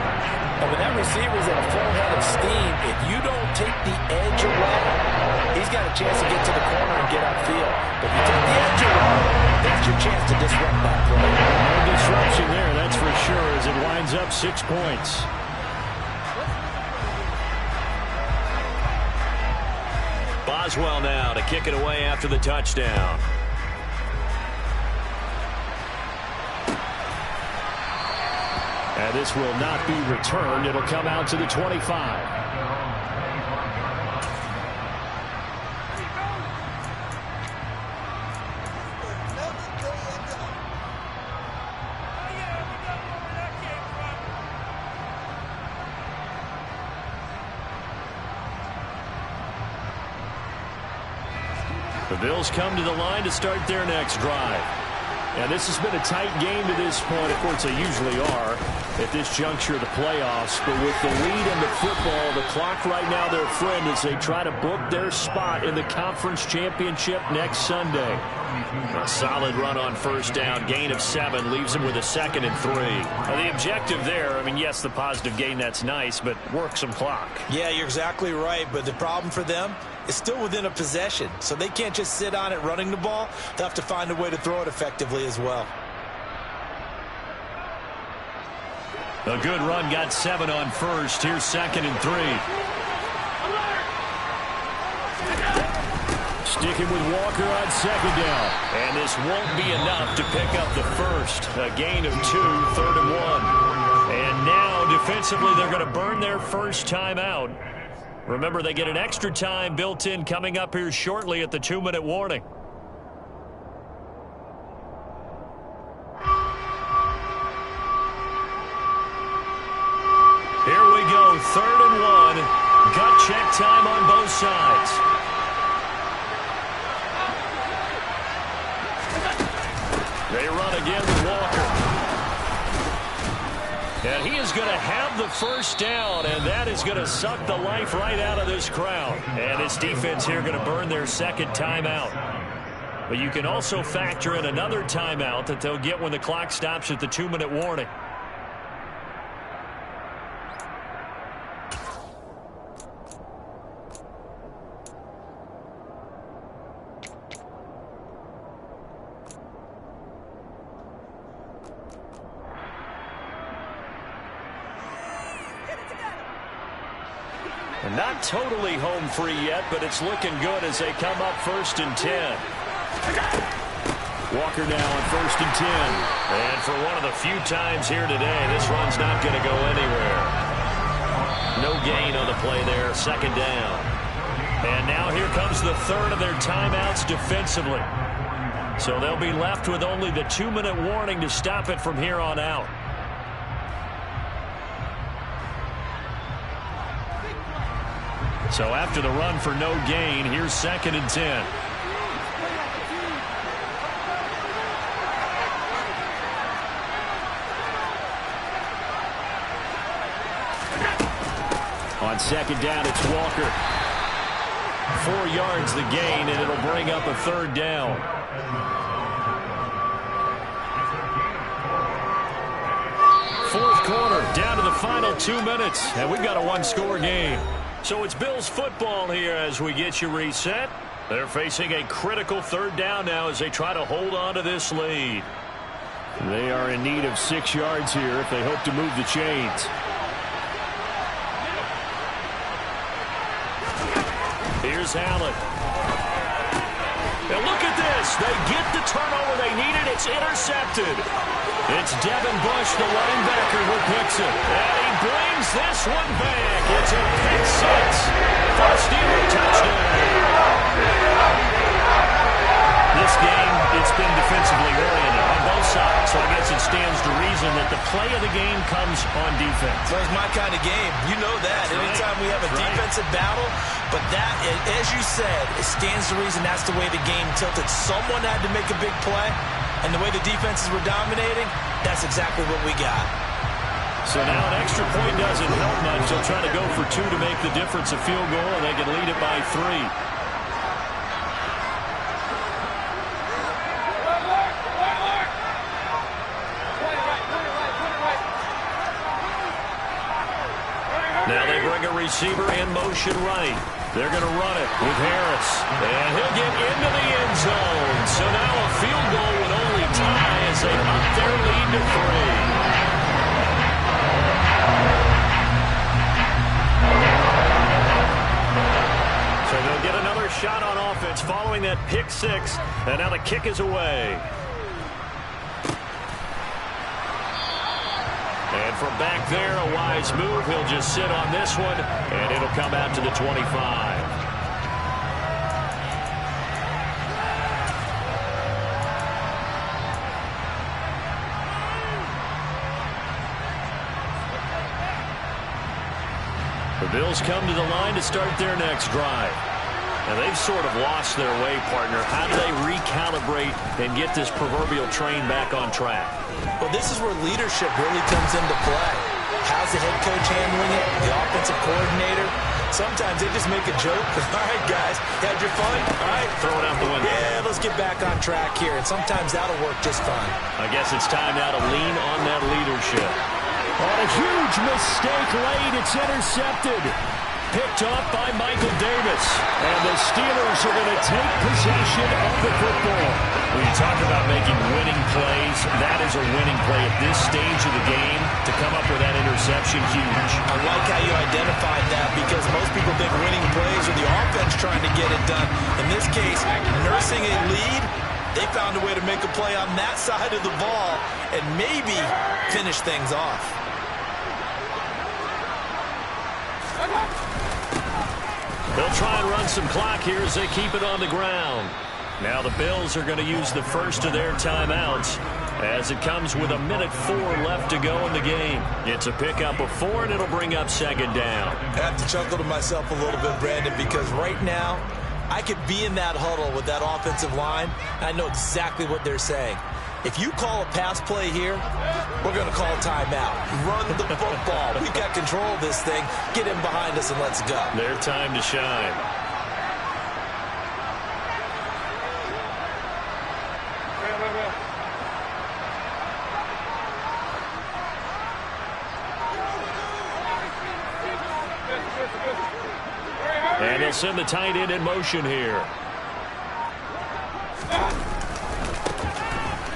And when that receiver's at a full head of steam, if you don't take the edge away, he's got a chance to get to the corner and get upfield. But if you take the edge away, that's your chance to disrupt that play. No disruption there, that's for sure, as it winds up 6 points. Boswell now to kick it away after the touchdown. And this will not be returned. It'll come out to the 25. The Bills come to the line to start their next drive. And this has been a tight game to this point. Of course, they usually are at this juncture of the playoffs. But with the lead in the football, the clock right now their friend as they try to book their spot in the conference championship next Sunday. A solid run on first down. Gain of 7 leaves them with a 2nd and 3. Now, the objective there, I mean, yes, the positive gain, that's nice, but work some clock. Yeah, you're exactly right. But the problem for them is still within a possession. So they can't just sit on it running the ball. They'll have to find a way to throw it effectively as well. A good run, got 7 on first. Here's 2nd and 3. Sticking with Walker on 2nd down. And this won't be enough to pick up the first. A gain of 2, 3rd and 1. And now, defensively, they're going to burn their first time out. Remember, they get an extra time built in coming up here shortly at the 2-minute warning. Here we go, 3rd and 1. Gut check time on both sides. They run again with Walker. And he is going to have the first down, and that is going to suck the life right out of this crowd. And this defense here going to burn their 2nd timeout. But you can also factor in another timeout that they'll get when the clock stops at the 2-minute warning. Not totally home free yet, but it's looking good as they come up 1st and 10. Walker now on 1st and 10. And for one of the few times here today, this run's not going to go anywhere. No gain on the play there, 2nd down. And now here comes the 3rd of their timeouts defensively. So they'll be left with only the 2-minute warning to stop it from here on out. So after the run for no gain, here's 2nd and 10. On 2nd down, it's Walker. 4 yards the gain, and it'll bring up a 3rd down. Fourth quarter, down to the final 2 minutes, and we've got a one-score game. So it's Bills football here as we get you reset. They're facing a critical 3rd down now as they try to hold on to this lead. They are in need of 6 yards here if they hope to move the chains. Here's Allen. And look at this. They get the turnover they needed. It's intercepted. It's Devin Bush, the linebacker, who picks it. And he brings this one back. It's a pick 6 for a Steeler touchdown. this game, it's been defensively oriented on both sides. So I guess it stands to reason that the play of the game comes on defense. Well, it's my kind of game. You know that. That's Anytime right. we have a defensive battle, but that, as you said, it stands to reason that's the way the game tilted. Someone had to make a big play, and the way the defenses were dominating, that's exactly what we got. So now an extra point doesn't help much. They'll try to go for 2 to make the difference a field goal, and they can lead it by 3. Now they bring a receiver in motion right. They're going to run it with Harris. And he'll get into the end zone. So now a field goal would only tie as they up their lead to 3. So they'll get another shot on offense following that pick 6. And now the kick is away. And from back there, a wise move. He'll just sit on this one, and it'll come out to the 25. The Bills come to the line to start their next drive. And they've sort of lost their way, partner. How do they recalibrate and get this proverbial train back on track? Well, this is where leadership really comes into play. How's the head coach handling it? The offensive coordinator? Sometimes they just make a joke. All right, guys, had your fun? All right. Throw it out the window. Yeah, let's get back on track here. And sometimes that'll work just fine. I guess it's time now to lean on that leadership. On a huge mistake late, it's intercepted. Picked off by Michael Davis. And the Steelers are going to take possession of the football. When you talk about making winning plays, that is a winning play at this stage of the game. To come up with that interception, huge. I like how you identified that because most people think winning plays are the offense trying to get it done. In this case, nursing a lead, they found a way to make a play on that side of the ball and maybe finish things off. They'll try and run some clock here as they keep it on the ground. Now the Bills are going to use the first of their timeouts as it comes with 1:04 left to go in the game. It's a pickup of 4, and it'll bring up second down. I have to chuckle to myself a little bit, Brandon, because right now I could be in that huddle with that offensive line, and I know exactly what they're saying. If you call a pass play here, we're going to call timeout. Run the football. We got control of this thing. Get in behind us and let's go. Their time to shine. And they'll send the tight end in motion here.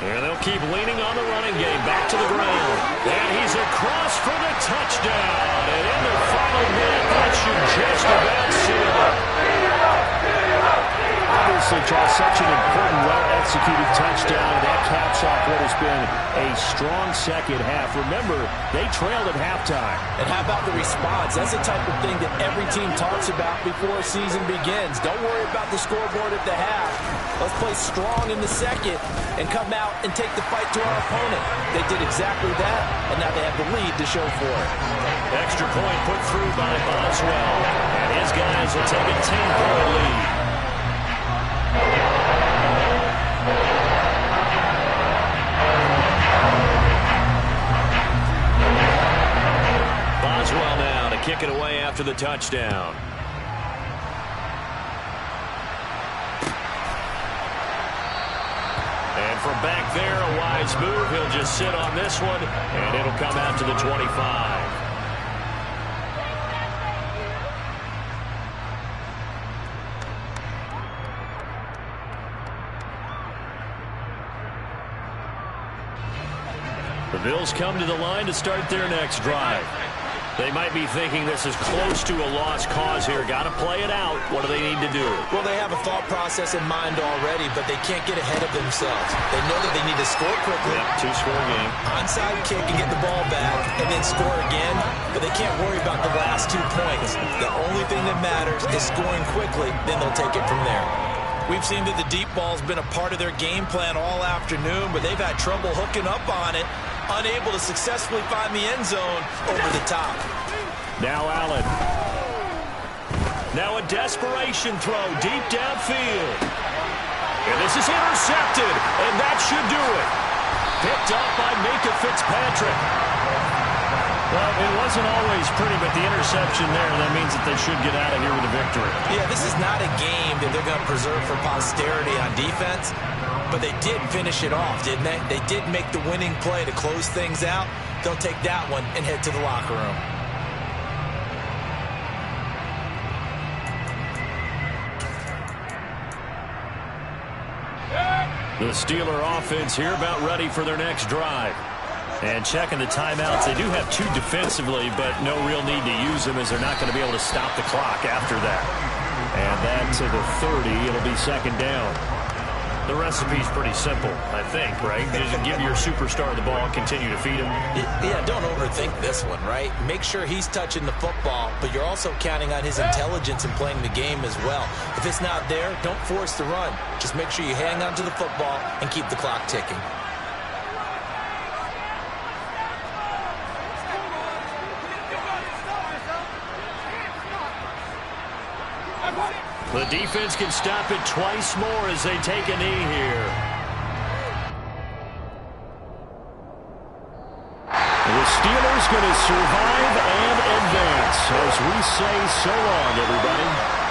And they'll keep leaning on the running game. Back to the ground. And he's across for the touchdown. And in the final minute, that should just about seal it. Obviously, Charles, such an important, well-executed touchdown. That caps off what has been a strong second half. Remember, they trailed at halftime. And how about the response? That's the type of thing that every team talks about before a season begins. Don't worry about the scoreboard at the half. Let's play strong in the second and come out and take the fight to our opponent. They did exactly that, and now they have the lead to show for it. Extra point put through by Boswell. And his guys will take a 10-point lead. Boswell now to kick it away after the touchdown. And from back there, a wise move. He'll just sit on this one, and it'll come out to the 25. The Bills come to the line to start their next drive. They might be thinking this is close to a lost cause here. Got to play it out. What do they need to do? Well, they have a thought process in mind already, but they can't get ahead of themselves. They know that they need to score quickly. Yep, 2-score game. Onside kick and get the ball back and then score again, but they can't worry about the last 2 points. The only thing that matters is scoring quickly, then they'll take it from there. We've seen that the deep ball's been a part of their game plan all afternoon, but they've had trouble hooking up on it, unable to successfully find the end zone over the top. Now Allen. Now a desperation throw deep downfield. And this is intercepted, and that should do it. Picked up by Minkah Fitzpatrick. Well, it wasn't always pretty, but the interception there, that means that they should get out of here with a victory. Yeah, this is not a game that they're going to preserve for posterity on defense, but they did finish it off, didn't they? They did make the winning play to close things out. They'll take that one and head to the locker room. The Steeler offense here about ready for their next drive. And checking the timeouts, they do have 2 defensively, but no real need to use them as they're not going to be able to stop the clock after that. And that to the 30, it'll be second down. The recipe's pretty simple, I think, right? Just give your superstar the ball and continue to feed him. Yeah, don't overthink this one, right? Make sure he's touching the football, but you're also counting on his intelligence in playing the game as well. If it's not there, don't force the run. Just make sure you hang on to the football and keep the clock ticking. The defense can stop it twice more as they take a knee here. The Steelers going to survive and advance as we say so long, everybody.